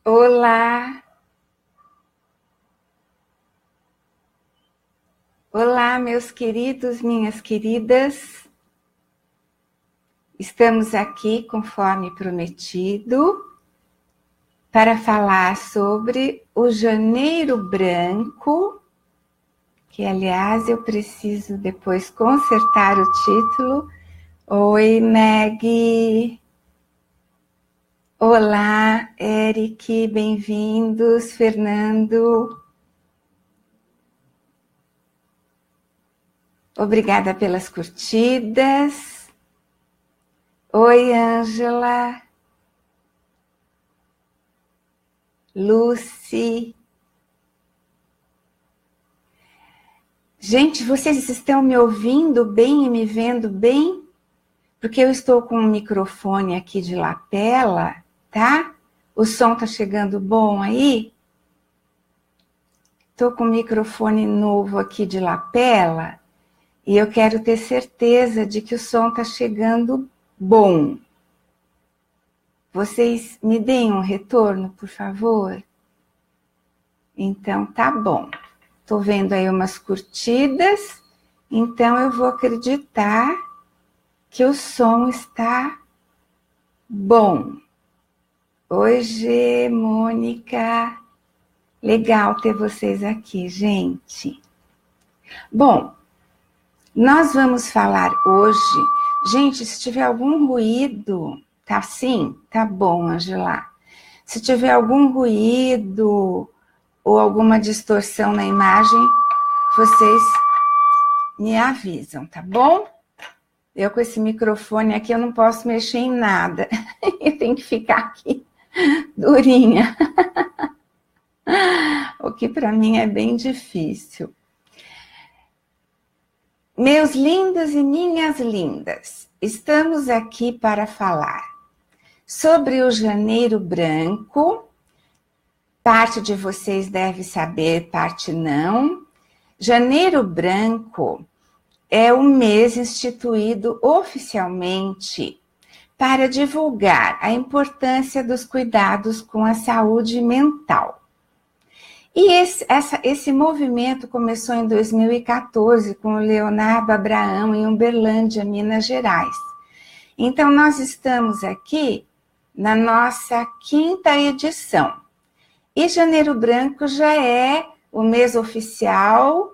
Olá, olá, meus queridos, minhas queridas. Estamos aqui, conforme prometido, para falar sobre o Janeiro Branco, que, aliás, eu preciso depois consertar o título. Oi, Meg. Olá, Eric, bem-vindos. Fernando. Obrigada pelas curtidas. Oi, Ângela. Lucy. Gente, vocês estão me ouvindo bem e me vendo bem? Porque eu estou com um microfone aqui de lapela, tá? O som tá chegando bom aí? Estou com um microfone novo aqui de lapela e eu quero ter certeza de que o som tá chegando bom. Vocês me deem um retorno, por favor? Então, tá bom. Estou vendo aí umas curtidas, então eu vou acreditar que o som está bom. Oi, Mônica. Legal ter vocês aqui, gente. Bom, nós vamos falar hoje... Gente, se tiver algum ruído... Tá sim? Tá bom, Angela. Se tiver algum ruído ou alguma distorção na imagem, vocês me avisam, tá bom? Eu com esse microfone aqui, eu não posso mexer em nada. Eu tenho que ficar aqui durinha. O que para mim é bem difícil. Meus lindos e minhas lindas, estamos aqui para falar sobre o Janeiro Branco. Parte de vocês deve saber, parte não. Janeiro Branco é o mês instituído oficialmente para divulgar a importância dos cuidados com a saúde mental. E esse movimento começou em 2014 com o Leonardo Abraão em Uberlândia, Minas Gerais. Então, nós estamos aqui na nossa 5ª edição. E Janeiro Branco já é o mês oficial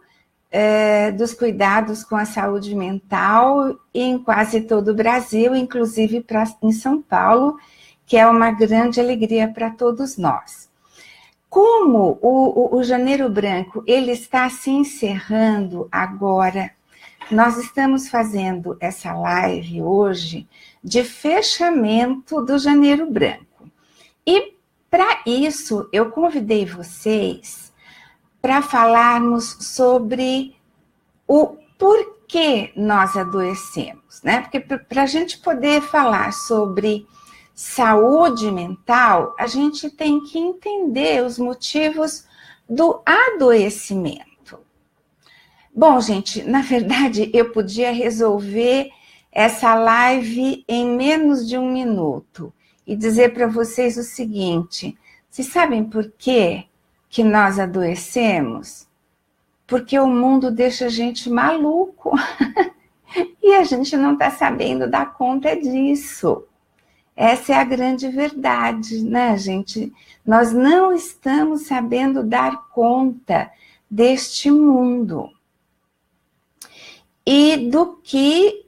dos cuidados com a saúde mental em quase todo o Brasil, inclusive em São Paulo, que é uma grande alegria para todos nós. Como o Janeiro Branco ele está se encerrando agora, nós estamos fazendo essa live hoje de fechamento do Janeiro Branco. E para isso, eu convidei vocês para falarmos sobre o porquê nós adoecemos, né? Porque para a gente poder falar sobre saúde mental, a gente tem que entender os motivos do adoecimento. Bom, gente, na verdade, eu podia resolver essa live em menos de 1 minuto e dizer para vocês o seguinte: vocês sabem por quê que nós adoecemos? Porque o mundo deixa a gente maluco e a gente não está sabendo dar conta disso. Essa é a grande verdade, né, gente? Nós não estamos sabendo dar conta deste mundo e do que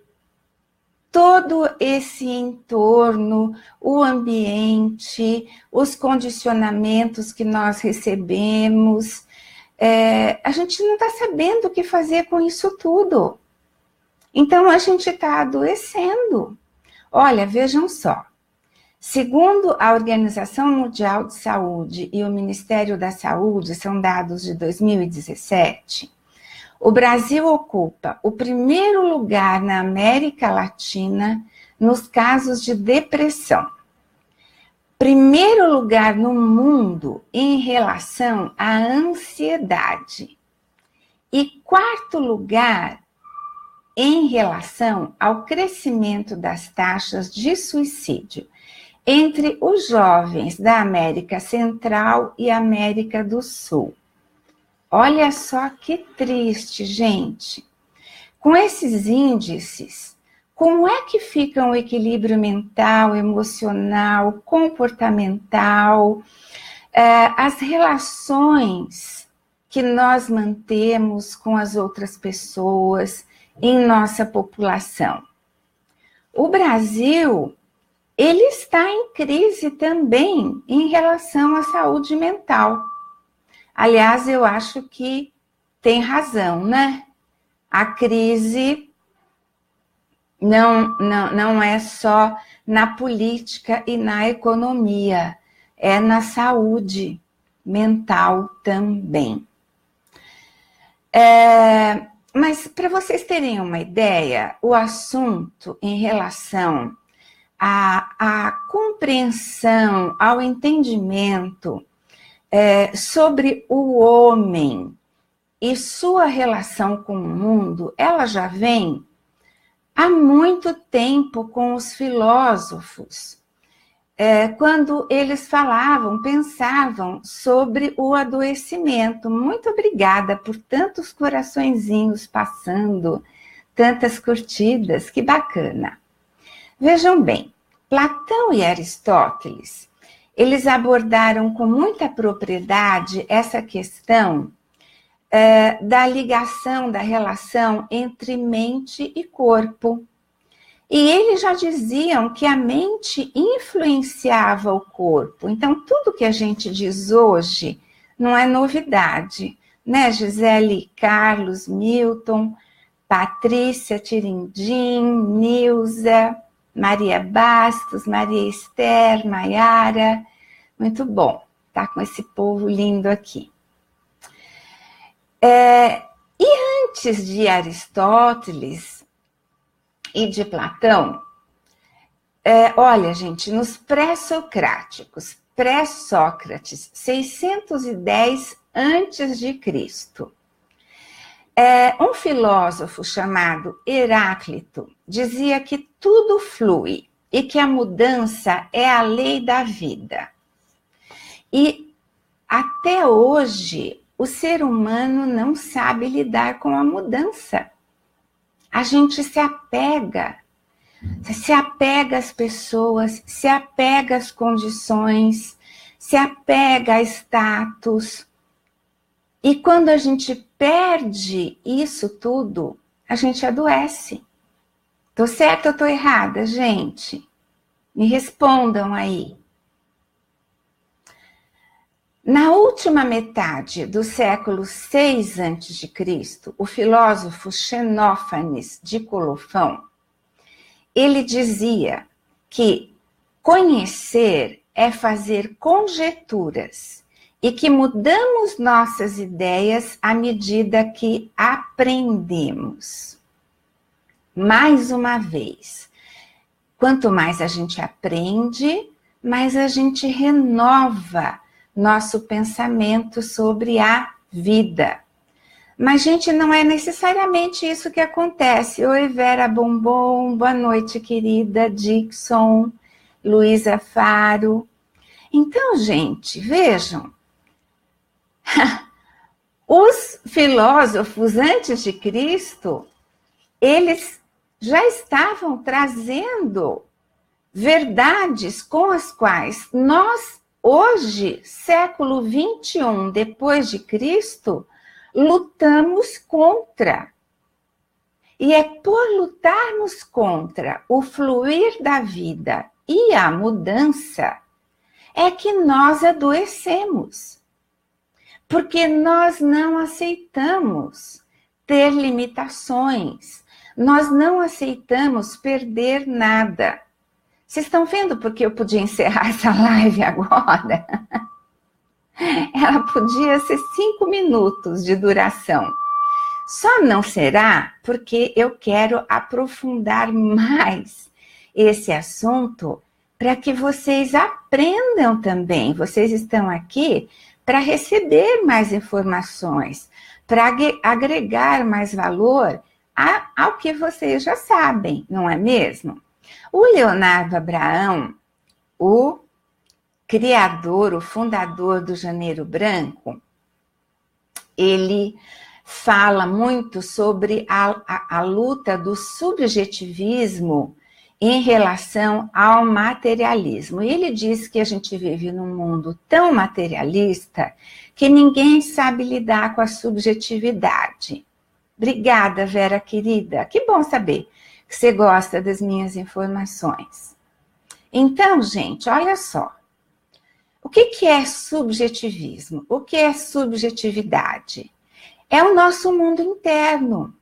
todo esse entorno, o ambiente, os condicionamentos que nós recebemos, a gente não está sabendo o que fazer com isso tudo. Então, a gente está adoecendo. Olha, vejam só. Segundo a Organização Mundial de Saúde e o Ministério da Saúde, são dados de 2017, o Brasil ocupa o 1º lugar na América Latina nos casos de depressão. 1º lugar no mundo em relação à ansiedade. E 4º lugar em relação ao crescimento das taxas de suicídio. entre os jovens da América Central e América do Sul. Olha só que triste, gente. Com esses índices, como é que fica o equilíbrio mental, emocional, comportamental, as relações que nós mantemos com as outras pessoas em nossa população? O Brasil, ele está em crise também em relação à saúde mental. Aliás, eu acho que tem razão, né? A crise não é só na política e na economia, é na saúde mental também. Mas para vocês terem uma ideia, o assunto em relação à compreensão, ao entendimento sobre o homem e sua relação com o mundo, ela já vem há muito tempo com os filósofos, quando eles falavam, pensavam sobre o adoecimento. Muito obrigada por tantos coraçõezinhos passando, tantas curtidas, que bacana. Vejam bem, Platão e Aristóteles, eles abordaram com muita propriedade essa questão da ligação, da relação entre mente e corpo. E eles já diziam que a mente influenciava o corpo. Então, tudo que a gente diz hoje não é novidade, né? Gisele, Carlos, Milton, Patrícia Tirindim, Nilza, Maria Bastos, Maria Esther, Maiara. Muito bom estar com esse povo lindo aqui. E antes de Aristóteles e de Platão, olha, gente, nos pré-socráticos, pré-Sócrates, 610 antes de Cristo, um filósofo chamado Heráclito dizia que tudo flui e que a mudança é a lei da vida. E até hoje, o ser humano não sabe lidar com a mudança. A gente se apega às pessoas, se apega às condições, se apega a status. E quando a gente perde isso tudo, a gente adoece. Tô certa ou tô errada, gente? Me respondam aí. Na última metade do século VI a.C., o filósofo Xenófanes de Colofão, ele dizia que conhecer é fazer conjecturas e que mudamos nossas ideias à medida que aprendemos. Mais uma vez, quanto mais a gente aprende, mais a gente renova nosso pensamento sobre a vida. Mas, gente, não é necessariamente isso que acontece. Oi, Vera Bombom, boa noite, querida, Dixon, Luísa Faro. Então, gente, vejam, os filósofos antes de Cristo, eles já estavam trazendo verdades com as quais nós, hoje, século 21 depois de Cristo, lutamos contra. E é por lutarmos contra o fluir da vida e a mudança é que nós adoecemos. Porque nós não aceitamos ter limitações, nós não aceitamos perder nada. Vocês estão vendo porque eu podia encerrar essa live agora? Ela podia ser 5 minutos de duração. Só não será porque eu quero aprofundar mais esse assunto para que vocês aprendam também. Vocês estão aqui para receber mais informações, para agregar mais valor ao que vocês já sabem, não é mesmo? O Leonardo Abraão, o criador, o fundador do Janeiro Branco, ele fala muito sobre a luta do subjetivismo em relação ao materialismo. E ele diz que a gente vive num mundo tão materialista que ninguém sabe lidar com a subjetividade. Obrigada, Vera querida. Que bom saber que você gosta das minhas informações. Então, gente, olha só. O que é subjetivismo? O que é subjetividade? É o nosso mundo interno.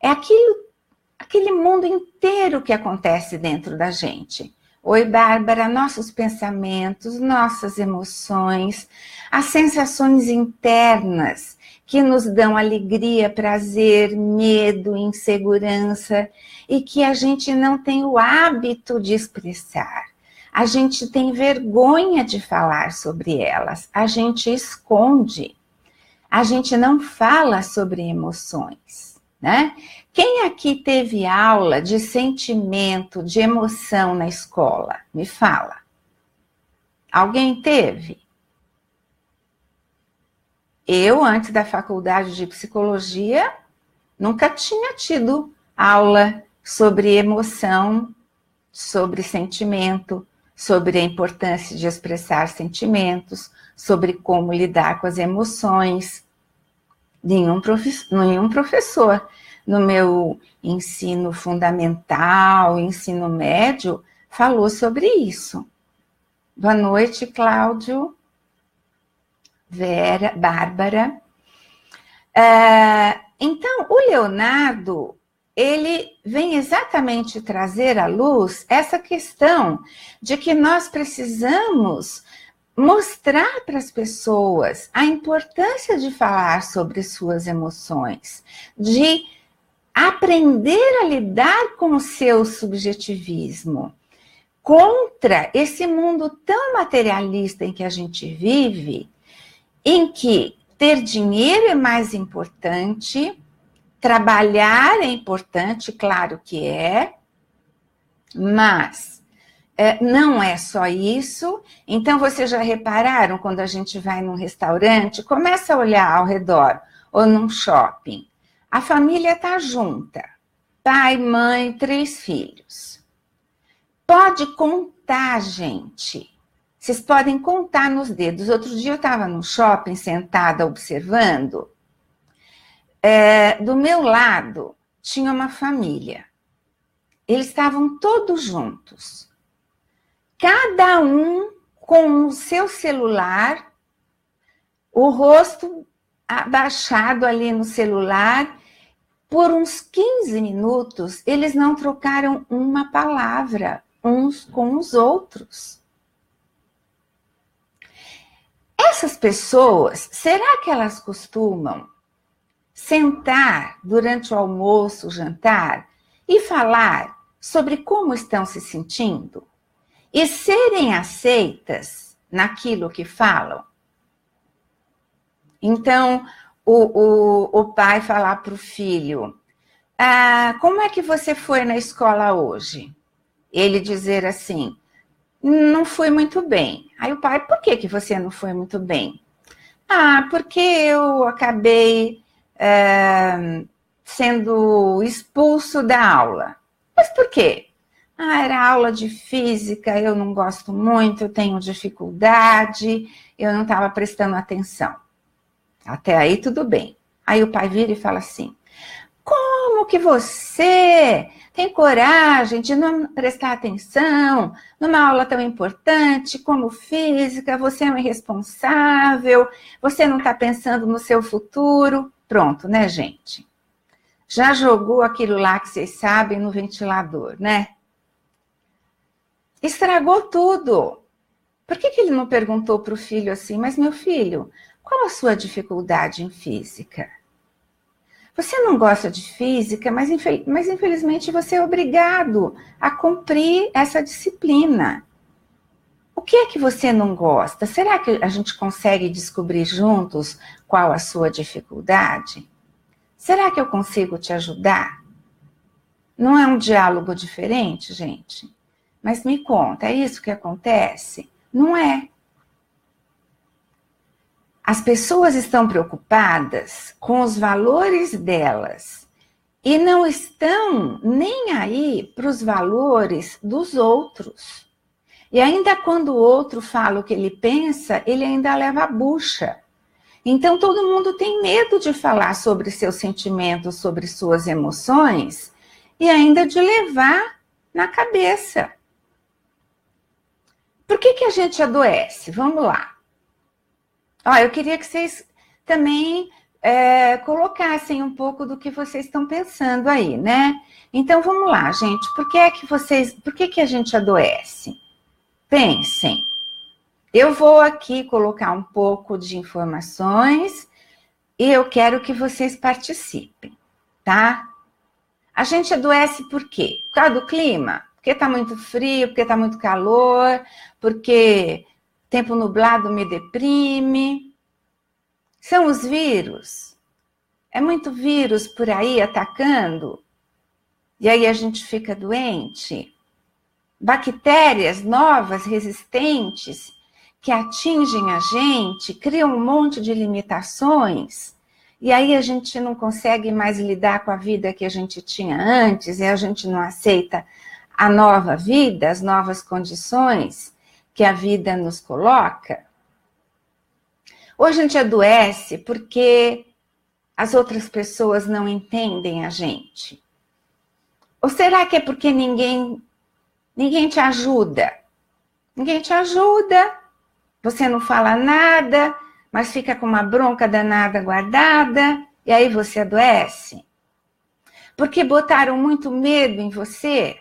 É aquele mundo inteiro que acontece dentro da gente. Oi, Bárbara, nossos pensamentos, nossas emoções, as sensações internas que nos dão alegria, prazer, medo, insegurança e que a gente não tem o hábito de expressar. A gente tem vergonha de falar sobre elas, a gente esconde. A gente não fala sobre emoções, né? Quem aqui teve aula de sentimento, de emoção na escola? Me fala. Alguém teve? Eu, antes da faculdade de psicologia, nunca tinha tido aula sobre emoção, sobre sentimento, sobre a importância de expressar sentimentos, sobre como lidar com as emoções. Nenhum professor no meu ensino fundamental, ensino médio, falou sobre isso. Boa noite, Cláudio, Vera, Bárbara. Então, o Leonardo, ele vem exatamente trazer à luz essa questão de que nós precisamos mostrar para as pessoas a importância de falar sobre suas emoções, de aprender a lidar com o seu subjetivismo, contra esse mundo tão materialista em que a gente vive, em que ter dinheiro é mais importante, trabalhar é importante, claro que é, mas não é só isso. Então, vocês já repararam, quando a gente vai num restaurante, começa a olhar ao redor, ou num shopping, a família está junta, pai, mãe, 3 filhos. Pode contar, gente. Vocês podem contar nos dedos. Outro dia eu estava no shopping, sentada, observando. Do meu lado, tinha uma família. Eles estavam todos juntos. Cada um com o seu celular, o rosto abaixado ali no celular. Por uns 15 minutos, eles não trocaram uma palavra uns com os outros. Essas pessoas, será que elas costumam sentar durante o almoço, o jantar, e falar sobre como estão se sentindo? E serem aceitas naquilo que falam? Então, o pai falar para o filho, como é que você foi na escola hoje? Ele dizer assim, não fui muito bem. Aí o pai, por que você não foi muito bem? Porque eu acabei sendo expulso da aula. Mas por quê? Era aula de física, eu não gosto muito, eu tenho dificuldade, eu não estava prestando atenção. Até aí tudo bem. Aí o pai vira e fala assim, como que você tem coragem de não prestar atenção numa aula tão importante como física? Você é um irresponsável, você não está pensando no seu futuro. Pronto, né, gente? Já jogou aquilo lá que vocês sabem no ventilador, né? Estragou tudo. Por que ele não perguntou para o filho assim, mas meu filho, qual a sua dificuldade em física? Você não gosta de física, mas infelizmente você é obrigado a cumprir essa disciplina. O que é que você não gosta? Será que a gente consegue descobrir juntos qual a sua dificuldade? Será que eu consigo te ajudar? Não é um diálogo diferente, gente? Mas me conta, é isso que acontece? Não é. As pessoas estão preocupadas com os valores delas e não estão nem aí para os valores dos outros. E ainda quando o outro fala o que ele pensa, ele ainda leva a bucha. Então todo mundo tem medo de falar sobre seus sentimentos, sobre suas emoções e ainda de levar na cabeça. Por que a gente adoece? Vamos lá. Ó, eu queria que vocês também colocassem um pouco do que vocês estão pensando aí, né? Então vamos lá, gente. Por que a gente adoece? Pensem. Eu vou aqui colocar um pouco de informações e eu quero que vocês participem, tá? A gente adoece por quê? Por causa do clima? Porque tá muito frio, porque tá muito calor, porque tempo nublado me deprime. São os vírus. É muito vírus por aí atacando. E aí a gente fica doente. Bactérias novas, resistentes, que atingem a gente, criam um monte de limitações. E aí a gente não consegue mais lidar com a vida que a gente tinha antes, e a gente não aceita a nova vida, as novas condições que a vida nos coloca. Ou a gente adoece porque as outras pessoas não entendem a gente? Ou será que é porque ninguém te ajuda? Ninguém te ajuda, você não fala nada, mas fica com uma bronca danada guardada, e aí você adoece? Porque botaram muito medo em você,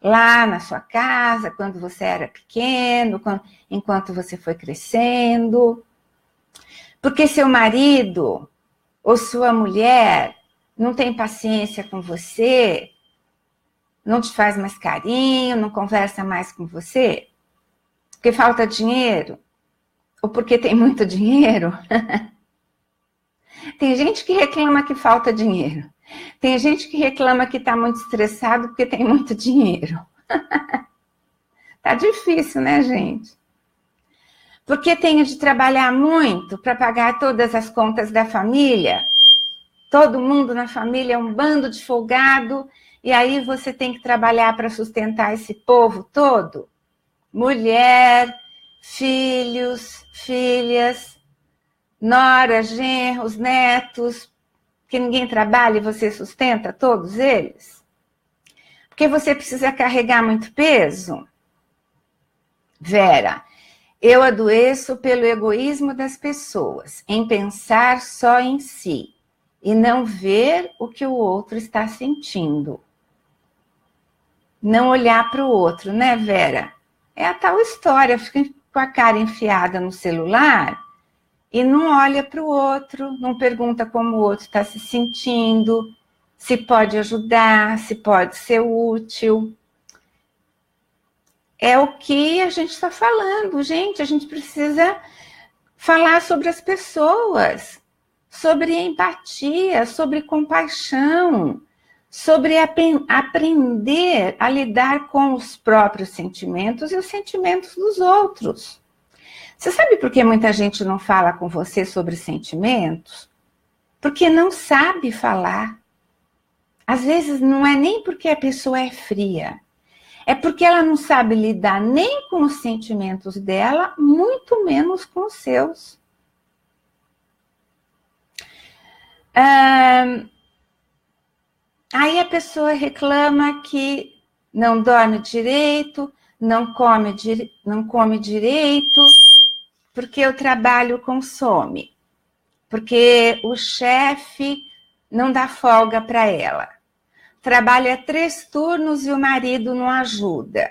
lá na sua casa, quando você era pequeno, enquanto você foi crescendo. Porque seu marido ou sua mulher não tem paciência com você, não te faz mais carinho, não conversa mais com você, porque falta dinheiro, ou porque tem muito dinheiro. Tem gente que reclama que falta dinheiro. Tem gente que reclama que está muito estressado porque tem muito dinheiro. Tá difícil, né, gente? Porque tenho de trabalhar muito para pagar todas as contas da família. Todo mundo na família é um bando de folgado, e aí você tem que trabalhar para sustentar esse povo todo. Mulher, filhos, filhas, nora, genros, netos, que ninguém trabalha e você sustenta todos eles? Porque você precisa carregar muito peso? Vera, eu adoeço pelo egoísmo das pessoas, em pensar só em si e não ver o que o outro está sentindo. Não olhar para o outro, né, Vera? É a tal história, fica com a cara enfiada no celular e não olha para o outro, não pergunta como o outro está se sentindo, se pode ajudar, se pode ser útil. É o que a gente está falando, gente. A gente precisa falar sobre as pessoas, sobre empatia, sobre compaixão, sobre aprender a lidar com os próprios sentimentos e os sentimentos dos outros. Você sabe por que muita gente não fala com você sobre sentimentos? Porque não sabe falar. Às vezes não é nem porque a pessoa é fria, é porque ela não sabe lidar nem com os sentimentos dela, muito menos com os seus. Aí a pessoa reclama que não dorme direito, não come direito, porque o trabalho consome, porque o chefe não dá folga para ela. Trabalha 3 turnos e o marido não ajuda.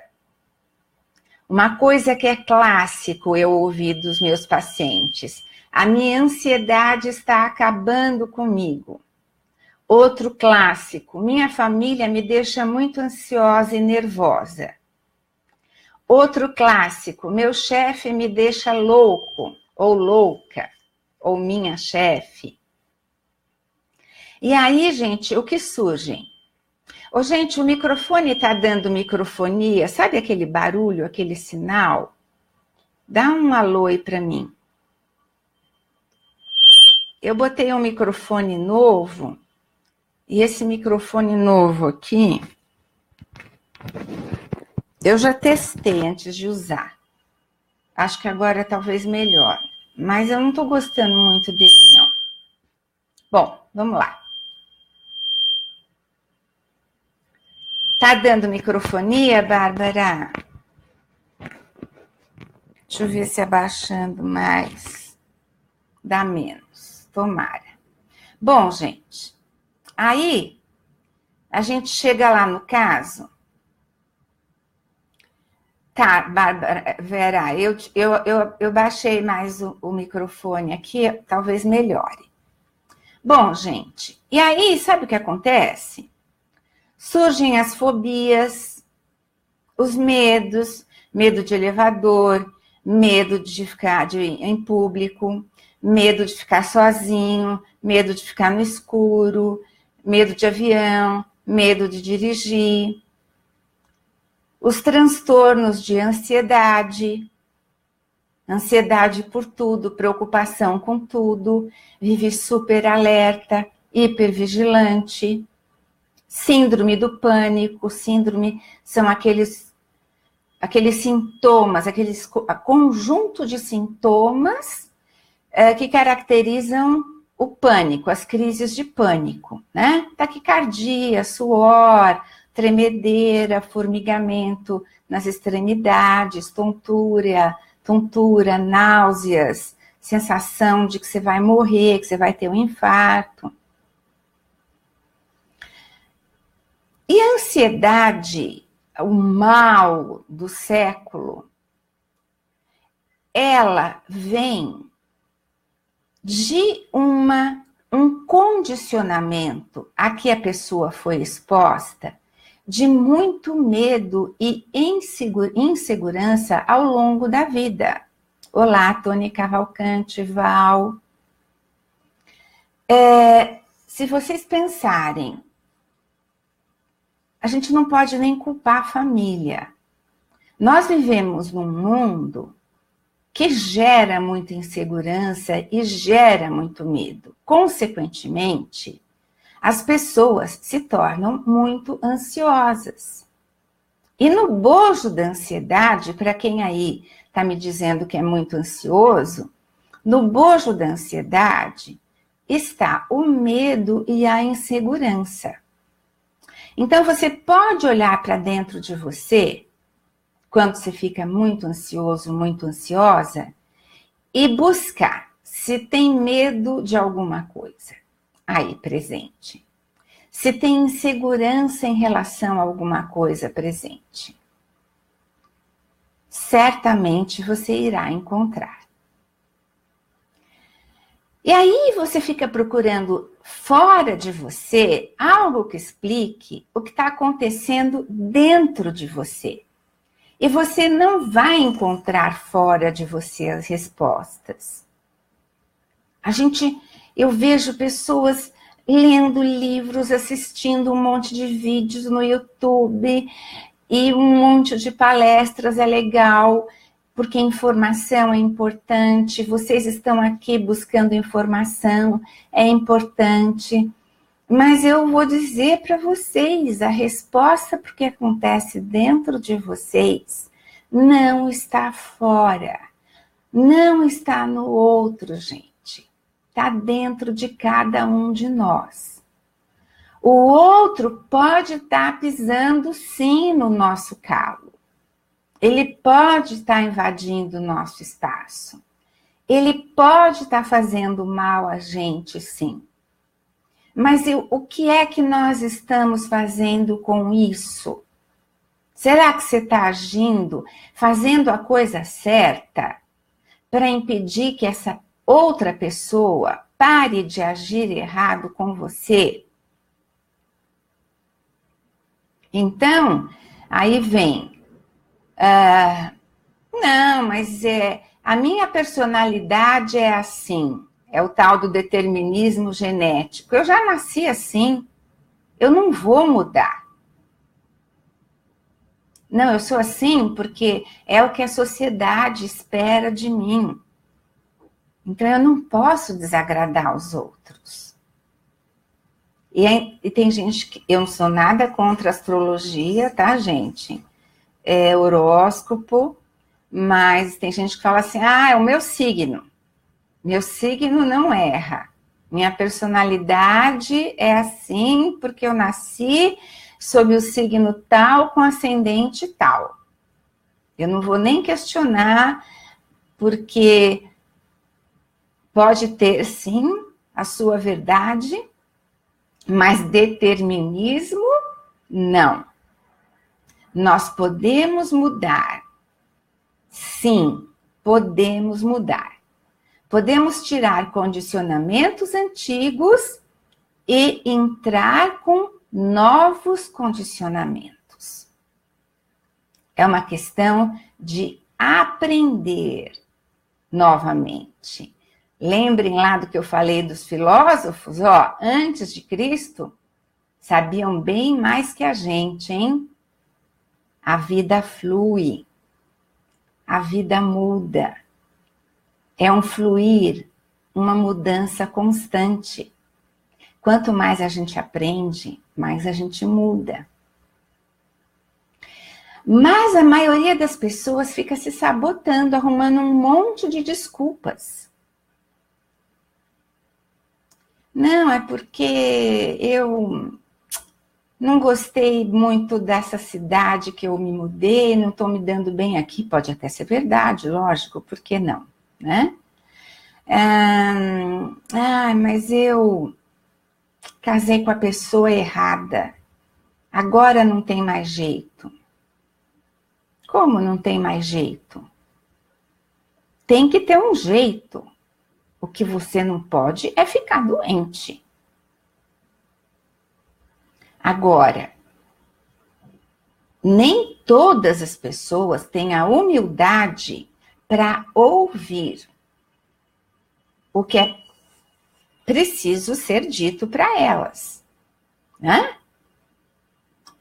Uma coisa que é clássico eu ouvi dos meus pacientes: a minha ansiedade está acabando comigo. Outro clássico: minha família me deixa muito ansiosa e nervosa. Outro clássico: meu chefe me deixa louco ou louca, ou minha chefe. E aí, gente, o que surge? Ô, gente, o microfone está dando microfonia. Sabe aquele barulho, aquele sinal? Dá um alô aí para mim. Eu botei um microfone novo. E esse microfone novo aqui, eu já testei antes de usar. Acho que agora é talvez melhor. Mas eu não estou gostando muito dele, não. Bom, vamos lá. Tá dando microfonia, Bárbara? Deixa eu ver se abaixando mais dá menos. Tomara. Bom, gente, aí a gente chega lá no caso. Tá, Bárbara, Vera, eu baixei mais o microfone aqui, talvez melhore. Bom, gente, e aí, sabe o que acontece? Surgem as fobias, os medos, medo de elevador, medo de ficar em público, medo de ficar sozinho, medo de ficar no escuro, medo de avião, medo de dirigir. Os transtornos de ansiedade, ansiedade por tudo, preocupação com tudo, vive super alerta, hipervigilante, síndrome do pânico, síndrome são aqueles sintomas, aqueles conjunto de sintomas que caracterizam o pânico, as crises de pânico, né? Taquicardia, suor, tremedeira, formigamento nas extremidades, tontura, náuseas, sensação de que você vai morrer, que você vai ter um infarto. E a ansiedade, o mal do século, ela vem de um condicionamento a que a pessoa foi exposta de muito medo e insegurança ao longo da vida. Olá, Tony Cavalcante, Val. Se vocês pensarem, a gente não pode nem culpar a família. Nós vivemos num mundo que gera muita insegurança e gera muito medo. Consequentemente, as pessoas se tornam muito ansiosas. E no bojo da ansiedade, para quem aí está me dizendo que é muito ansioso, no bojo da ansiedade está o medo e a insegurança. Então, você pode olhar para dentro de você, quando você fica muito ansioso, muito ansiosa, e buscar se tem medo de alguma coisa aí presente. Se tem insegurança em relação a alguma coisa presente. Certamente você irá encontrar. E aí você fica procurando fora de você algo que explique o que está acontecendo dentro de você. E você não vai encontrar fora de você as respostas. Eu vejo pessoas lendo livros, assistindo um monte de vídeos no YouTube e um monte de palestras, é legal, porque informação é importante, vocês estão aqui buscando informação, é importante, mas eu vou dizer para vocês, a resposta para o que acontece dentro de vocês não está fora, não está no outro, gente. Está dentro de cada um de nós. O outro pode estar pisando sim no nosso calo. Ele pode estar invadindo o nosso espaço. Ele pode estar fazendo mal a gente, sim. Mas o que é que nós estamos fazendo com isso? Será que você está agindo, fazendo a coisa certa para impedir que essa outra pessoa pare de agir errado com você? Então, aí vem, não, mas a minha personalidade é assim, é o tal do determinismo genético. Eu já nasci assim, eu não vou mudar. Não, eu sou assim porque é o que a sociedade espera de mim. Então, eu não posso desagradar os outros. E tem gente que... Eu não sou nada contra a astrologia, tá, gente? É horóscopo, mas tem gente que fala assim, é o meu signo. Meu signo não erra. Minha personalidade é assim porque eu nasci sob o signo tal com ascendente tal. Eu não vou nem questionar, porque pode ter, sim, a sua verdade, mas determinismo, não. Nós podemos mudar. Sim, podemos mudar. Podemos tirar condicionamentos antigos e entrar com novos condicionamentos. É uma questão de aprender novamente. Lembrem lá do que eu falei dos filósofos, antes de Cristo, sabiam bem mais que a gente, hein? A vida flui, a vida muda. É um fluir, uma mudança constante. Quanto mais a gente aprende, mais a gente muda. Mas a maioria das pessoas fica se sabotando, arrumando um monte de desculpas. Não, é porque eu não gostei muito dessa cidade que eu me mudei, não estou me dando bem aqui. Pode até ser verdade, lógico, por que não, né? Mas eu casei com a pessoa errada. Agora não tem mais jeito. Como não tem mais jeito? Tem que ter um jeito. O que você não pode é ficar doente. Agora, nem todas as pessoas têm a humildade para ouvir o que é preciso ser dito para elas, né?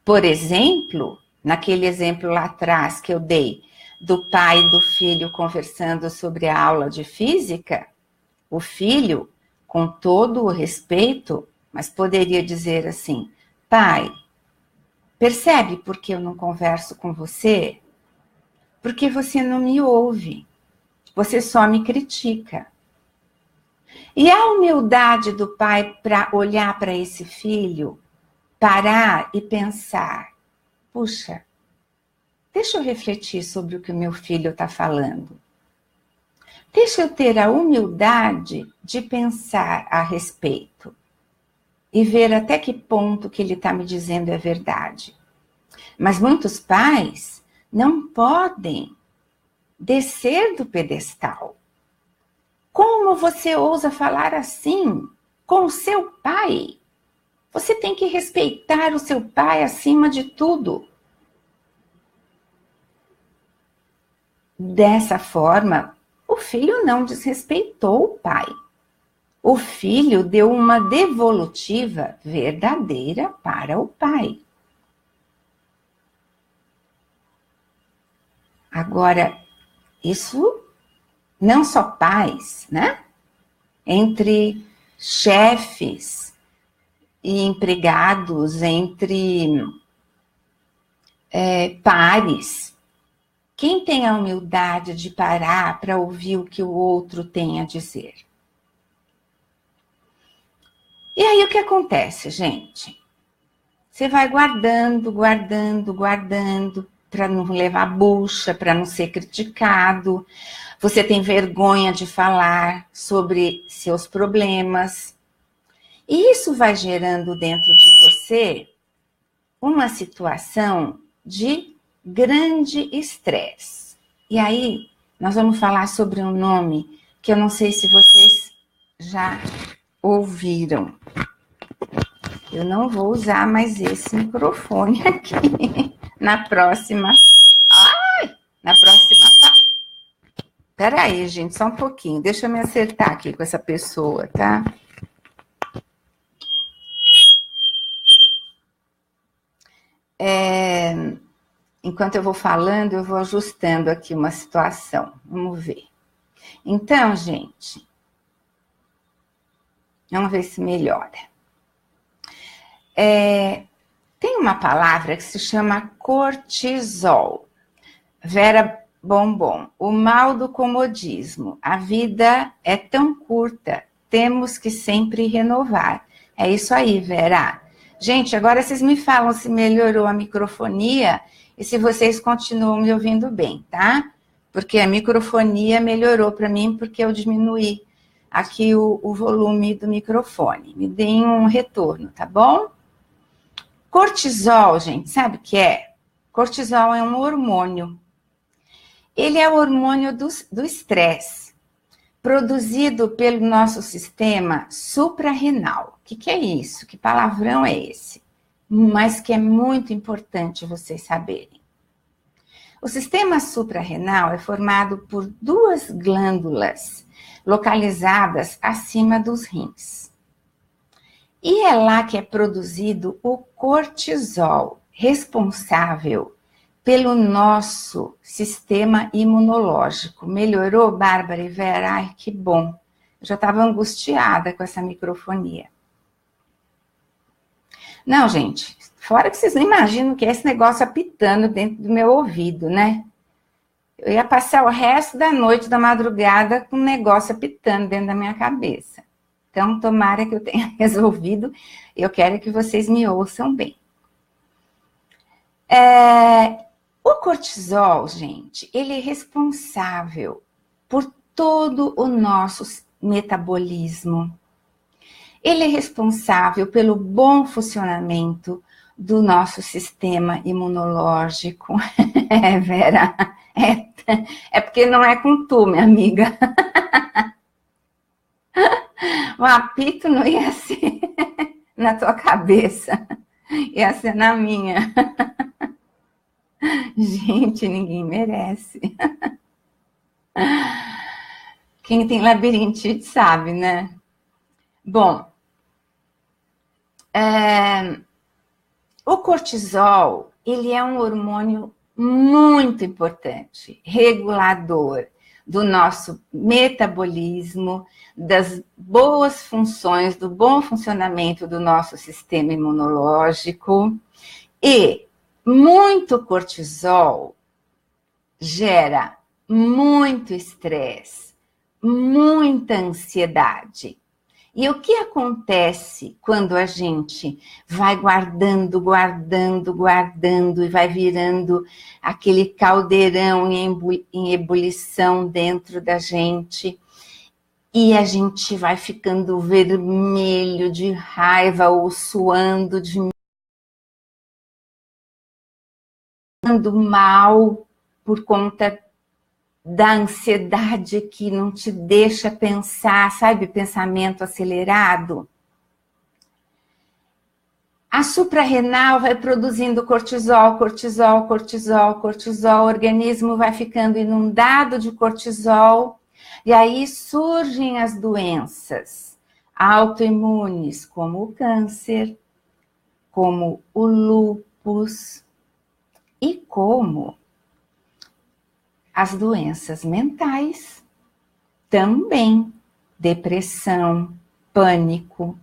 Por exemplo, naquele exemplo lá atrás que eu dei, do pai e do filho conversando sobre a aula de física, o filho, com todo o respeito, mas poderia dizer assim, pai, percebe por que eu não converso com você? Porque você não me ouve, você só me critica. E a humildade do pai para olhar para esse filho, parar e pensar, puxa, deixa eu refletir sobre o que o meu filho está falando. Deixa eu ter a humildade de pensar a respeito e ver até que ponto que ele está me dizendo é verdade. Mas muitos pais não podem descer do pedestal. Como você ousa falar assim com o seu pai? Você tem que respeitar o seu pai acima de tudo. Dessa forma, o filho não desrespeitou o pai. O filho deu uma devolutiva verdadeira para o pai. Agora, isso não só pais, né? Entre chefes e empregados, entre pares. Quem tem a humildade de parar para ouvir o que o outro tem a dizer? E aí o que acontece, gente? Você vai guardando, guardando, guardando, para não levar bucha, para não ser criticado. Você tem vergonha de falar sobre seus problemas. E isso vai gerando dentro de você uma situação de grande estresse. E aí, nós vamos falar sobre um nome que eu não sei se vocês já ouviram. Eu não vou usar mais esse microfone aqui na próxima. Na próxima. Peraí, gente, só um pouquinho. Deixa eu me acertar aqui com essa pessoa, tá? enquanto eu vou falando, eu vou ajustando aqui uma situação. Vamos ver. Então, gente, vamos ver se melhora. Tem uma palavra que se chama cortisol. Vera Bombom, o mal do comodismo. A vida é tão curta, temos que sempre renovar. É isso aí, Vera. Gente, agora vocês me falam se melhorou a microfonia e se vocês continuam me ouvindo bem, tá? Porque a microfonia melhorou para mim porque eu diminuí aqui o volume do microfone. Me deem um retorno, tá bom? Cortisol, gente, sabe o que é? Cortisol é um hormônio. Ele é o hormônio do estresse, produzido pelo nosso sistema suprarrenal. O que é isso? Que palavrão é esse? Mas que é muito importante vocês saberem. O sistema suprarrenal é formado por duas glândulas localizadas acima dos rins. E é lá que é produzido o cortisol, responsável pelo nosso sistema imunológico. Melhorou, Bárbara e Vera? Ai, que bom. Eu já estava angustiada com essa microfonia. Não, gente, fora que vocês não imaginam que é esse negócio apitando dentro do meu ouvido, né? Eu ia passar o resto da noite, da madrugada, com um negócio apitando dentro da minha cabeça. Então, tomara que eu tenha resolvido. Eu quero que vocês me ouçam bem. O cortisol, gente, ele é responsável por todo o nosso metabolismo. Ele é responsável pelo bom funcionamento do nosso sistema imunológico. Vera, é porque não é com tu, minha amiga. O apito não ia ser na tua cabeça, ia ser na minha. Gente, ninguém merece. Quem tem labirintite sabe, né? Bom, o cortisol, ele é um hormônio muito importante, regulador do nosso metabolismo, das boas funções, do bom funcionamento do nosso sistema imunológico. E muito cortisol gera muito estresse, muita ansiedade. E o que acontece quando a gente vai guardando e vai virando aquele caldeirão em ebulição dentro da gente e a gente vai ficando vermelho de raiva ou suando mal por conta da ansiedade que não te deixa pensar, sabe? Pensamento acelerado. A suprarrenal vai produzindo cortisol, o organismo vai ficando inundado de cortisol, e aí surgem as doenças autoimunes, como o câncer, como o lúpus, e como as doenças mentais também, depressão, pânico.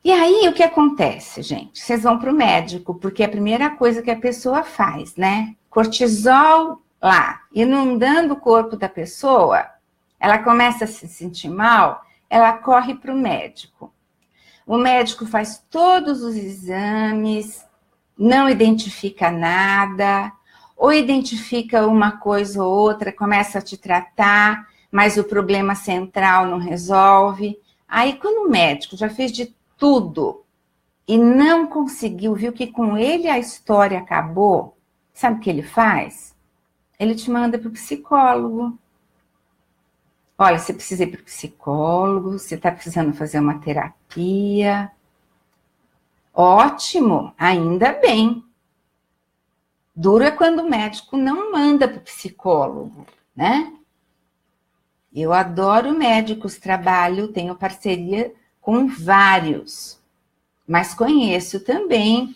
E aí, o que acontece, gente? Vocês vão para o médico, porque é a primeira coisa que a pessoa faz, né? Cortisol lá, inundando o corpo da pessoa, ela começa a se sentir mal, ela corre para o médico. O médico faz todos os exames, não identifica nada, ou identifica uma coisa ou outra, começa a te tratar, mas o problema central não resolve. Aí, quando o médico já fez de tudo e não conseguiu, viu que com ele a história acabou, sabe o que ele faz? Ele te manda para o psicólogo. Olha, você precisa ir para o psicólogo, você está precisando fazer uma terapia. Ótimo, ainda bem. Duro é quando o médico não manda para o psicólogo, né? Eu adoro médicos, tenho parceria com vários, mas conheço também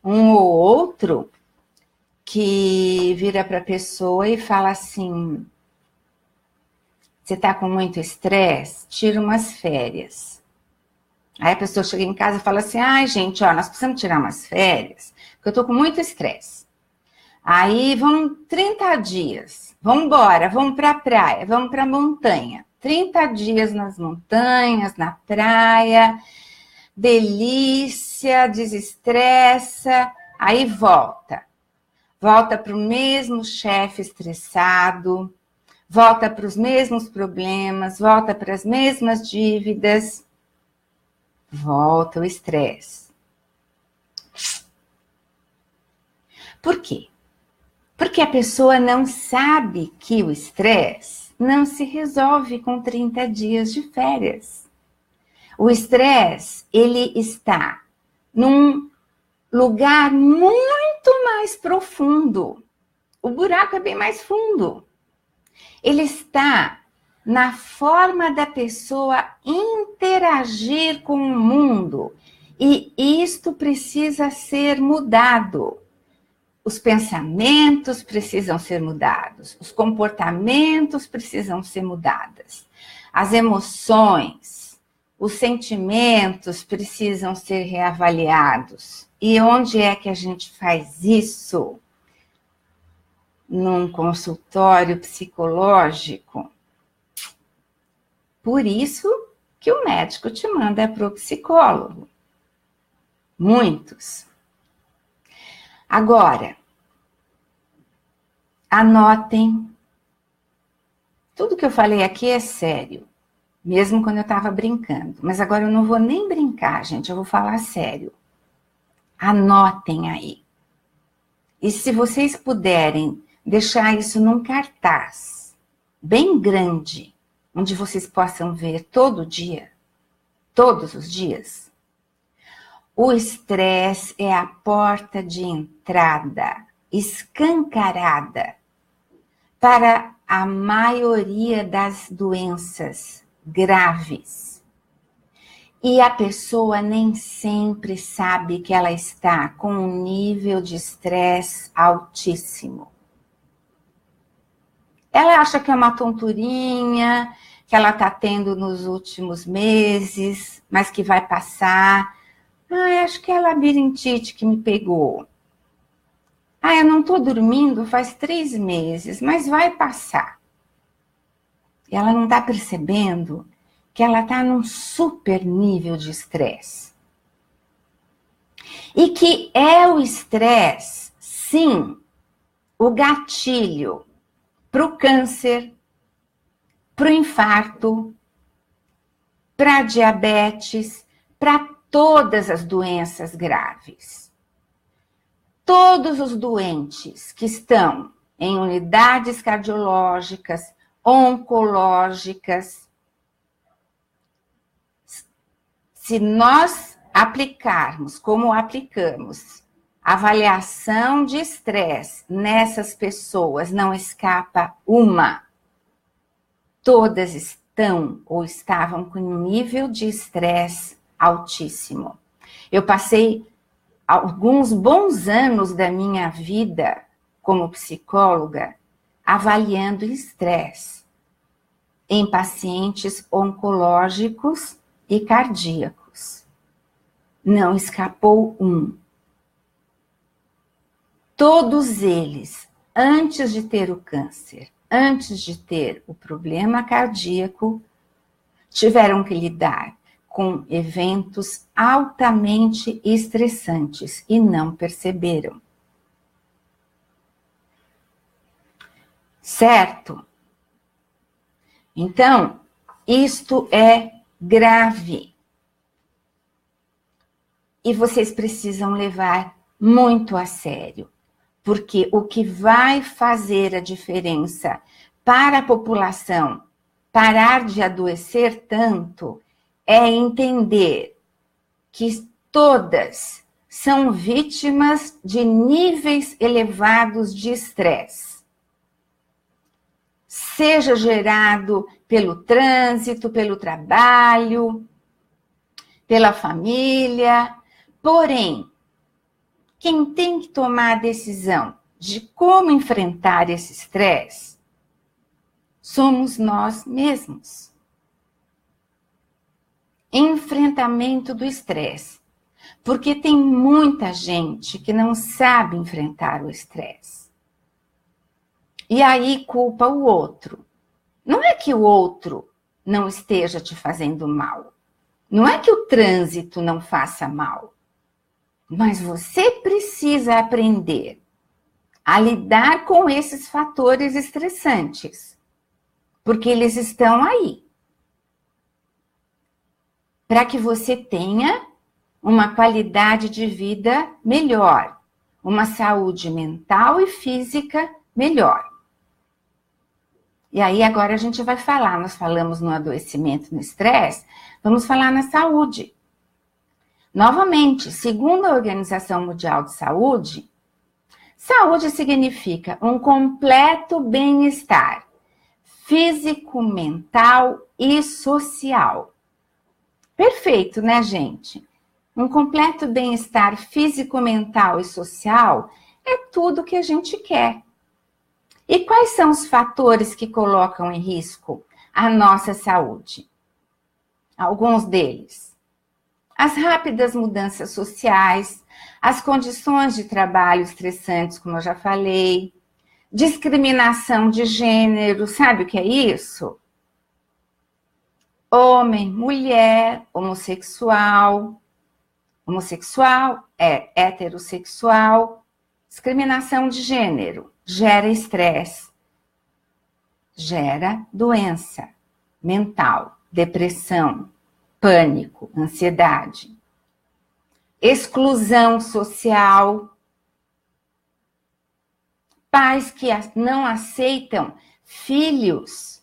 um ou outro que vira para a pessoa e fala assim: você está com muito estresse? Tira umas férias. Aí a pessoa chega em casa e fala assim: ai, gente, ó, nós precisamos tirar umas férias, porque eu estou com muito estresse. Aí vamos 30 dias, vamos embora, vamos para a praia, vamos para a montanha. 30 dias nas montanhas, na praia, delícia, desestressa, aí volta. Volta para o mesmo chefe estressado, volta para os mesmos problemas, volta para as mesmas dívidas, volta o estresse. Por quê? Porque a pessoa não sabe que o estresse não se resolve com 30 dias de férias. O estresse, ele está num lugar muito mais profundo. O buraco é bem mais fundo. Ele está na forma da pessoa interagir com o mundo. E isto precisa ser mudado. Os pensamentos precisam ser mudados, os comportamentos precisam ser mudados, as emoções, os sentimentos precisam ser reavaliados. E onde é que a gente faz isso? Num consultório psicológico. Por isso que o médico te manda para o psicólogo. Muitos. Agora, anotem. Tudo que eu falei aqui é sério, mesmo quando eu estava brincando. Mas agora eu não vou nem brincar, gente, eu vou falar sério. Anotem aí. E se vocês puderem deixar isso num cartaz bem grande, onde vocês possam ver todo dia, todos os dias. O estresse é a porta de entrada escancarada para a maioria das doenças graves. E a pessoa nem sempre sabe que ela está com um nível de estresse altíssimo. Ela acha que é uma tonturinha, que ela está tendo nos últimos meses, mas que vai passar. Acho que é labirintite que me pegou. Eu não estou dormindo faz 3 meses, mas vai passar. E ela não está percebendo que ela está num super nível de estresse. E que é o estresse, sim, o gatilho para o câncer, para o infarto, para a diabetes, para todas as doenças graves. Todos os doentes que estão em unidades cardiológicas, oncológicas, se nós aplicarmos, como aplicamos, avaliação de estresse nessas pessoas, não escapa uma. Todas estão ou estavam com um nível de estresse altíssimo. Eu passei alguns bons anos da minha vida como psicóloga avaliando estresse em pacientes oncológicos e cardíacos. Não escapou um. Todos eles, antes de ter o câncer, antes de ter o problema cardíaco, tiveram que lidar com eventos altamente estressantes e não perceberam. Certo? Então, isto é grave. E vocês precisam levar muito a sério. Porque o que vai fazer a diferença para a população parar de adoecer tanto é entender que todas são vítimas de níveis elevados de estresse. Seja gerado pelo trânsito, pelo trabalho, pela família. Porém, Quem tem que tomar a decisão de como enfrentar esse estresse somos nós mesmos. Enfrentamento do estresse. Porque tem muita gente que não sabe enfrentar o estresse. E aí culpa o outro. Não é que o outro não esteja te fazendo mal. Não é que o trânsito não faça mal. Mas você precisa aprender a lidar com esses fatores estressantes. Porque eles estão aí. Para que você tenha uma qualidade de vida melhor. Uma saúde mental e física melhor. E aí agora a gente vai falar, nós falamos no adoecimento, no estresse, vamos falar na saúde. Novamente, segundo a Organização Mundial de Saúde, saúde significa um completo bem-estar físico, mental e social. Perfeito, né, gente? Um completo bem-estar físico, mental e social é tudo que a gente quer. E quais são os fatores que colocam em risco a nossa saúde? Alguns deles. As rápidas mudanças sociais, as condições de trabalho estressantes, como eu já falei, discriminação de gênero, sabe o que é isso? Homem, mulher, homossexual é heterossexual, discriminação de gênero, gera estresse, gera doença mental, depressão, pânico, ansiedade, exclusão social, pais que não aceitam filhos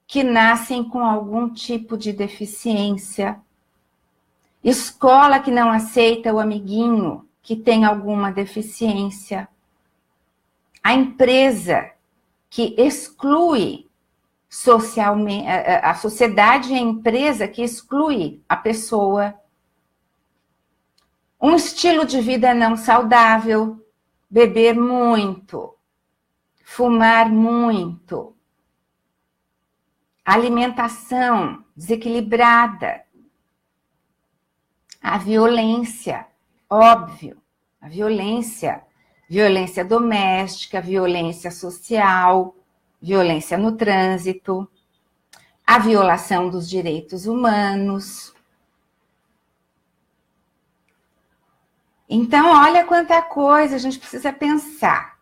que nascem com algum tipo de deficiência, escola que não aceita o amiguinho que tem alguma deficiência, a empresa que exclui socialmente, a sociedade e a empresa que exclui a pessoa, um estilo de vida não saudável, beber muito, fumar muito, alimentação desequilibrada, a violência, óbvio, a violência doméstica, violência social, violência no trânsito, a violação dos direitos humanos. Então, olha quanta coisa a gente precisa pensar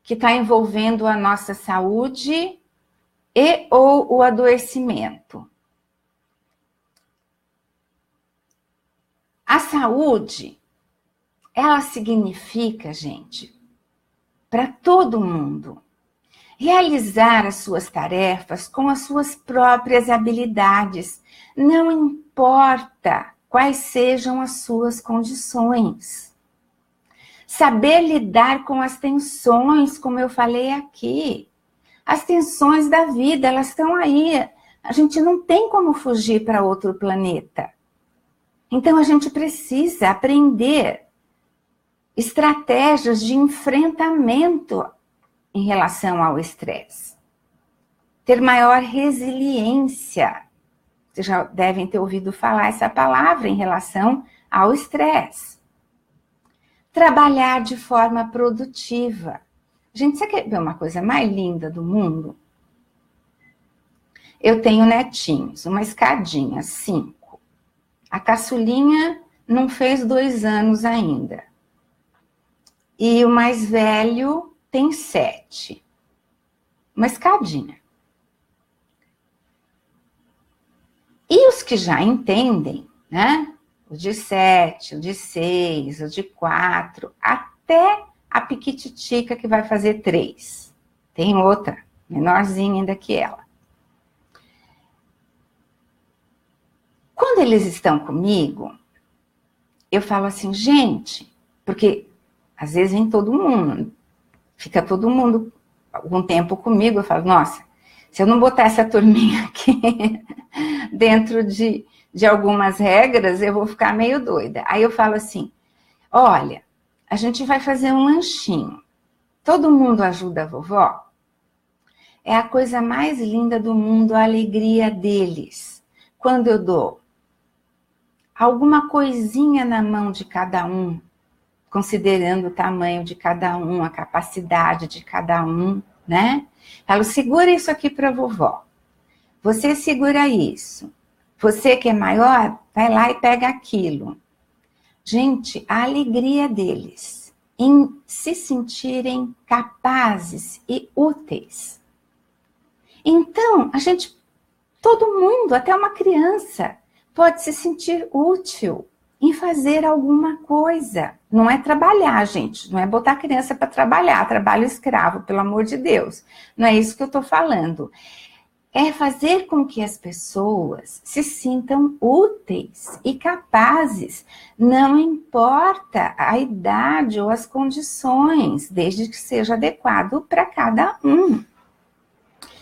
que está envolvendo a nossa saúde e ou o adoecimento. A saúde, ela significa, gente, para todo mundo, realizar as suas tarefas com as suas próprias habilidades, não importa quais sejam as suas condições. Saber lidar com as tensões, como eu falei aqui. As tensões da vida, elas estão aí. A gente não tem como fugir para outro planeta. Então, a gente precisa aprender estratégias de enfrentamento em relação ao estresse. Ter maior resiliência. Vocês já devem ter ouvido falar essa palavra em relação ao estresse. Trabalhar de forma produtiva. Gente, você quer ver uma coisa mais linda do mundo? Eu tenho netinhos, uma escadinha, 5. A caçulinha não fez 2 anos ainda. E o mais velho tem 7. Uma escadinha. E os que já entendem, né? O de 7, o de 6, o de 4, até a piquititica que vai fazer 3. Tem outra, menorzinha ainda que ela. Quando eles estão comigo, eu falo assim, gente, porque às vezes vem todo mundo, fica todo mundo algum tempo comigo, eu falo, nossa, se eu não botar essa turminha aqui dentro de algumas regras, eu vou ficar meio doida. Aí eu falo assim, Olha, a gente vai fazer um lanchinho. Todo mundo ajuda a vovó? É a coisa mais linda do mundo, a alegria deles. Quando eu dou alguma coisinha na mão de cada um, considerando o tamanho de cada um, a capacidade de cada um, né? Falo, segura isso aqui para vovó. Você segura isso. Você que é maior, vai lá e pega aquilo. Gente, a alegria deles em se sentirem capazes e úteis. Então, todo mundo, até uma criança, pode se sentir útil em fazer alguma coisa. Não é trabalhar, gente, não é botar a criança para trabalhar, trabalho escravo, pelo amor de Deus. Não é isso que eu estou falando. É fazer com que as pessoas se sintam úteis e capazes, não importa a idade ou as condições, desde que seja adequado para cada um.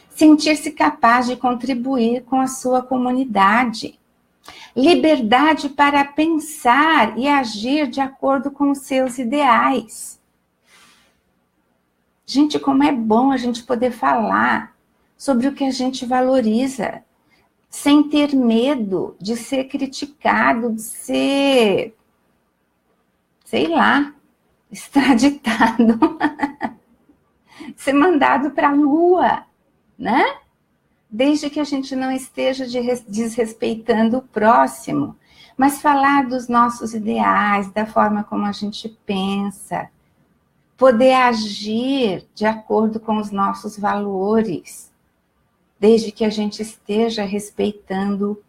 Sentir-se capaz de contribuir com a sua comunidade. Liberdade para pensar e agir de acordo com os seus ideais. Gente, como é bom a gente poder falar sobre o que a gente valoriza, sem ter medo de ser criticado, de ser, sei lá, extraditado, ser mandado para a lua, né? Desde que a gente não esteja desrespeitando o próximo, mas falar dos nossos ideais, da forma como a gente pensa, poder agir de acordo com os nossos valores, desde que a gente esteja respeitando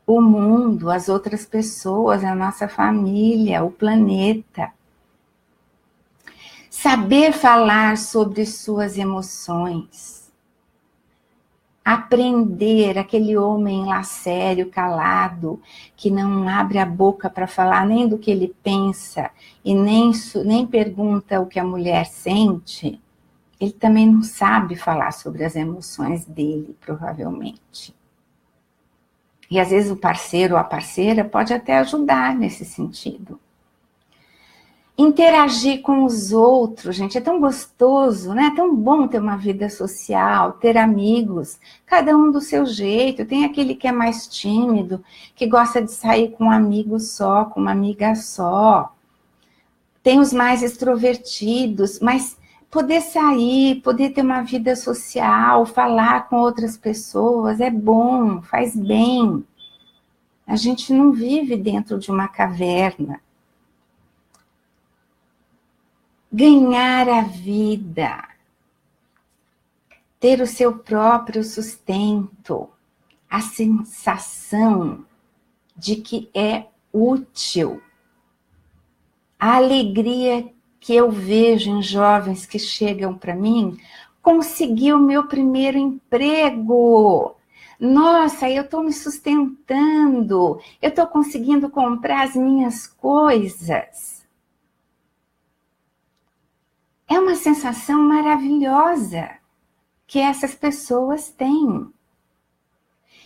o mundo, as outras pessoas, a nossa família, o planeta. Saber falar sobre suas emoções. Aprender, aquele homem lá sério, calado, que não abre a boca para falar nem do que ele pensa e nem pergunta o que a mulher sente, ele também não sabe falar sobre as emoções dele, provavelmente. E às vezes o parceiro ou a parceira pode até ajudar nesse sentido. Interagir com os outros, gente, é tão gostoso, né? É tão bom ter uma vida social, ter amigos, cada um do seu jeito. Tem aquele que é mais tímido, que gosta de sair com um amigo só, com uma amiga só. Tem os mais extrovertidos, mas poder sair, poder ter uma vida social, falar com outras pessoas é bom, faz bem. A gente não vive dentro de uma caverna. Ganhar a vida, ter o seu próprio sustento, a sensação de que é útil, a alegria que eu vejo em jovens que chegam para mim, consegui o meu primeiro emprego. Nossa, eu estou me sustentando, eu estou conseguindo comprar as minhas coisas. É uma sensação maravilhosa que essas pessoas têm.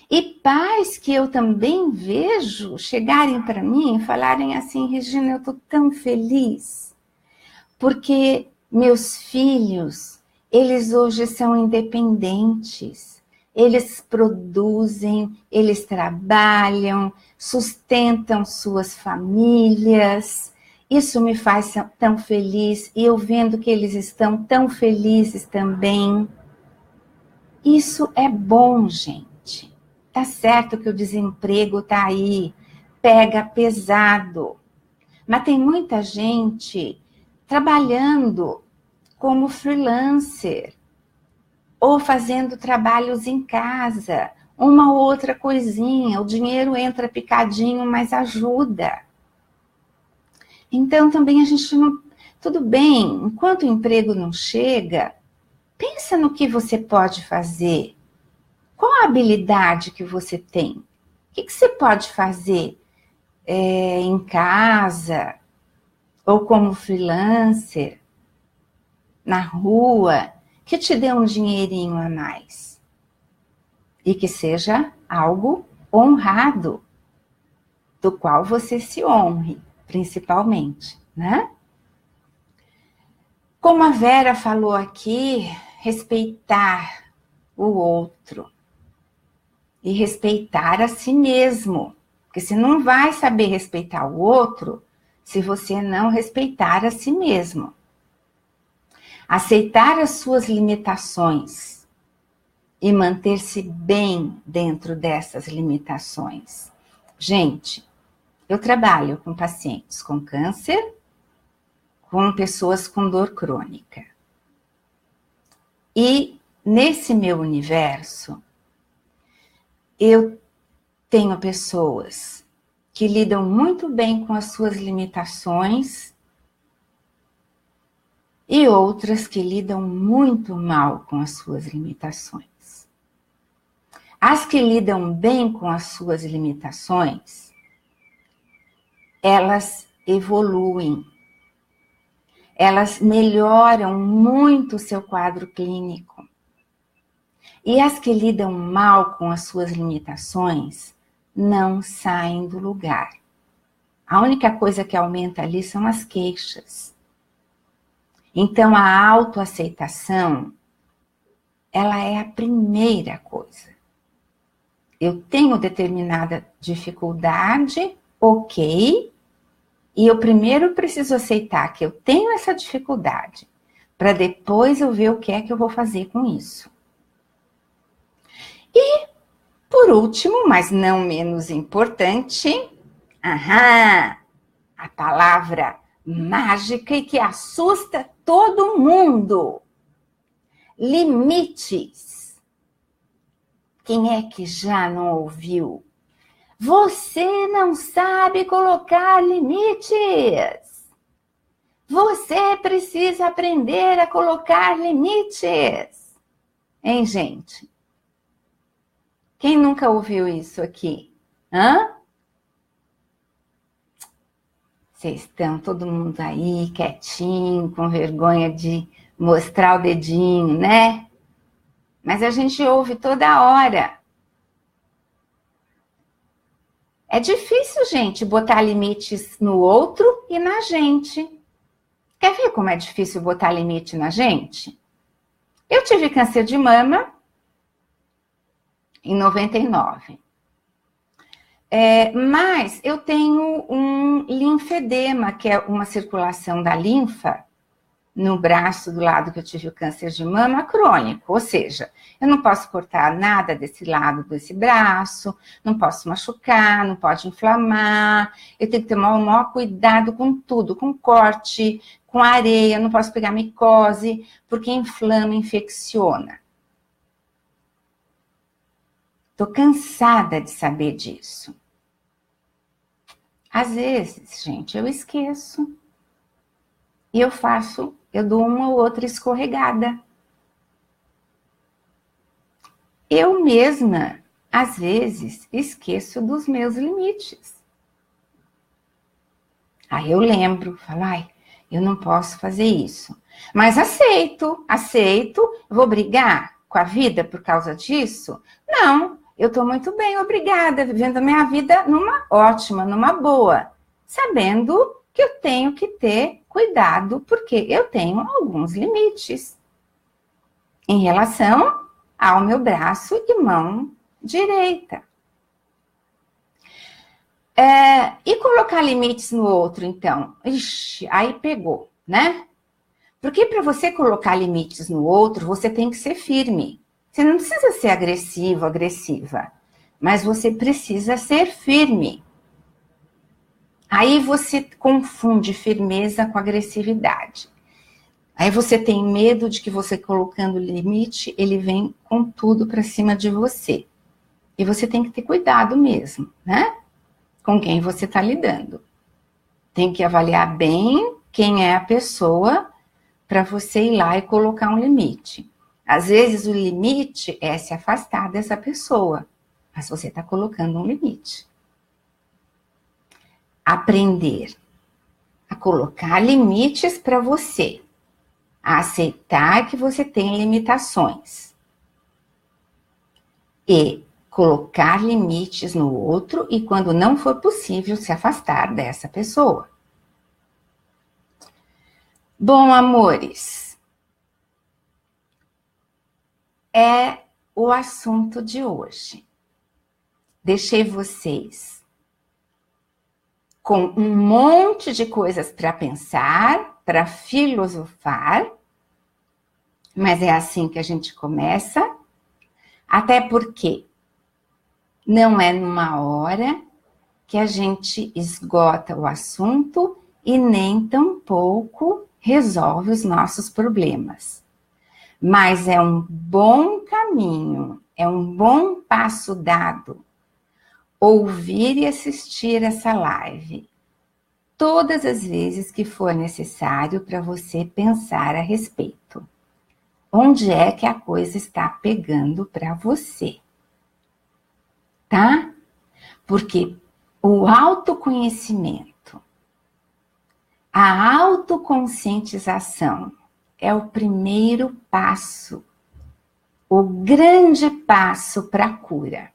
E pais que eu também vejo chegarem para mim e falarem assim, Regina, eu estou tão feliz, porque meus filhos, eles hoje são independentes, eles produzem, eles trabalham, sustentam suas famílias. Isso me faz tão feliz, e eu vendo que eles estão tão felizes também. Isso é bom, gente. Tá certo que o desemprego tá aí, pega pesado. Mas tem muita gente trabalhando como freelancer, ou fazendo trabalhos em casa, uma ou outra coisinha. O dinheiro entra picadinho, mas ajuda. Então, também a gente não... Tudo bem, enquanto o emprego não chega, pensa no que você pode fazer. Qual a habilidade que você tem? O que você pode fazer em casa, ou como freelancer, na rua, que te dê um dinheirinho a mais? E que seja algo honrado, do qual você se honre, principalmente. né? Como a Vera falou aqui, respeitar o outro e respeitar a si mesmo, porque você não vai saber respeitar o outro se você não respeitar a si mesmo. Aceitar as suas limitações e manter-se bem dentro dessas limitações. Gente, eu trabalho com pacientes com câncer, com pessoas com dor crônica. E nesse meu universo, eu tenho pessoas que lidam muito bem com as suas limitações e outras que lidam muito mal com as suas limitações. As que lidam bem com as suas limitações, elas evoluem. Elas melhoram muito o seu quadro clínico. E as que lidam mal com as suas limitações não saem do lugar. A única coisa que aumenta ali são as queixas. Então, a autoaceitação, ela é a primeira coisa. Eu tenho determinada dificuldade, ok, e eu primeiro preciso aceitar que eu tenho essa dificuldade, para depois eu ver o que é que eu vou fazer com isso. E, por último, mas não menos importante, a palavra mágica e que assusta todo mundo. Limites. Quem é que já não ouviu? Você não sabe colocar limites. Você precisa aprender a colocar limites. Hein, gente? Quem nunca ouviu isso aqui? Vocês estão todo mundo aí quietinho, com vergonha de mostrar o dedinho, né? Mas a gente ouve toda hora. É difícil, gente, botar limites no outro e na gente. Quer ver como é difícil botar limite na gente? Eu tive câncer de mama em 99. Mas eu tenho um linfedema, que é uma circulação da linfa no braço do lado que eu tive o câncer de mama crônico, ou seja, eu não posso cortar nada desse lado desse braço, não posso machucar, não pode inflamar, eu tenho que ter o maior cuidado com tudo, com corte, com areia, não posso pegar micose, porque inflama, infecciona. Tô cansada de saber disso. Às vezes, gente, eu esqueço e eu dou uma ou outra escorregada. Eu mesma, às vezes, esqueço dos meus limites. Aí eu lembro, falo, eu não posso fazer isso. Mas aceito, vou brigar com a vida por causa disso? Não, eu estou muito bem, obrigada, vivendo a minha vida numa ótima, numa boa, sabendo que eu tenho que ter cuidado, porque eu tenho alguns limites em relação ao meu braço e mão direita. E colocar limites no outro, então? Ixi, aí pegou, né? Porque para você colocar limites no outro, você tem que ser firme. Você não precisa ser agressivo, agressiva, mas você precisa ser firme. Aí você confunde firmeza com agressividade. Aí você tem medo de que você colocando limite, ele vem com tudo para cima de você. E você tem que ter cuidado mesmo, né? Com quem você está lidando. Tem que avaliar bem quem é a pessoa para você ir lá e colocar um limite. Às vezes o limite é se afastar dessa pessoa, mas você está colocando um limite. Aprender a colocar limites para você, a aceitar que você tem limitações e colocar limites no outro e, quando não for possível, se afastar dessa pessoa. Bom, amores, é o assunto de hoje. Deixei vocês com um monte de coisas para pensar, para filosofar, mas é assim que a gente começa, até porque não é numa hora que a gente esgota o assunto e nem tampouco resolve os nossos problemas. Mas é um bom caminho, é um bom passo dado ouvir e assistir essa live todas as vezes que for necessário para você pensar a respeito. Onde é que a coisa está pegando para você? Tá? Porque o autoconhecimento, a autoconscientização é o primeiro passo, o grande passo para a cura,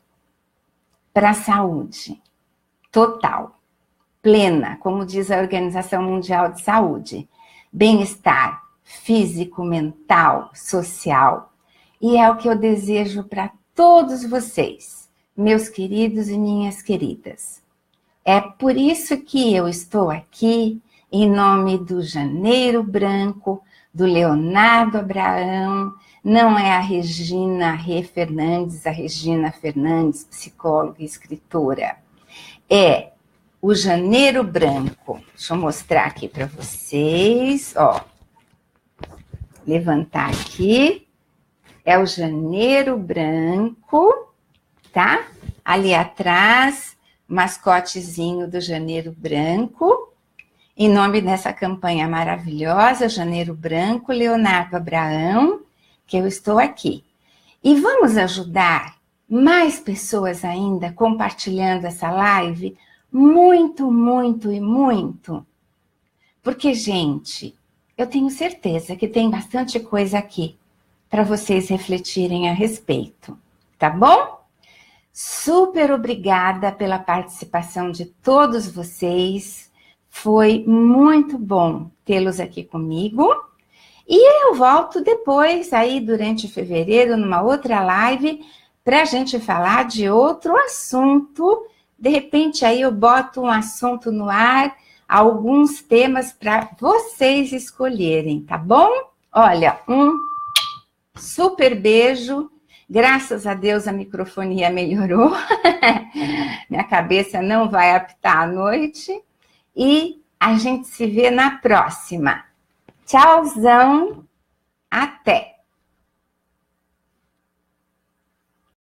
para a saúde total, plena, como diz a Organização Mundial de Saúde, bem-estar físico, mental, social. E é o que eu desejo para todos vocês, meus queridos e minhas queridas. É por isso que eu estou aqui, em nome do Janeiro Branco, do Leonardo Abraão, não é a Regina Rê Fernandes, a Regina Fernandes, psicóloga e escritora. É o Janeiro Branco. Deixa eu mostrar aqui para vocês, ó. Levantar aqui. É o Janeiro Branco, tá? Ali atrás, mascotezinho do Janeiro Branco. Em nome dessa campanha maravilhosa, Janeiro Branco, Leonardo Abraão, que eu estou aqui. E vamos ajudar mais pessoas ainda compartilhando essa live? Muito, muito e muito. Porque, gente, eu tenho certeza que tem bastante coisa aqui para vocês refletirem a respeito, tá bom? Super obrigada pela participação de todos vocês. Foi muito bom tê-los aqui comigo. E eu volto depois, aí durante fevereiro, numa outra live, para a gente falar de outro assunto. De repente, aí eu boto um assunto no ar, alguns temas para vocês escolherem, tá bom? Olha, um super beijo. Graças a Deus a microfonia melhorou. Minha cabeça não vai apitar à noite. E a gente se vê na próxima. Tchauzão, até!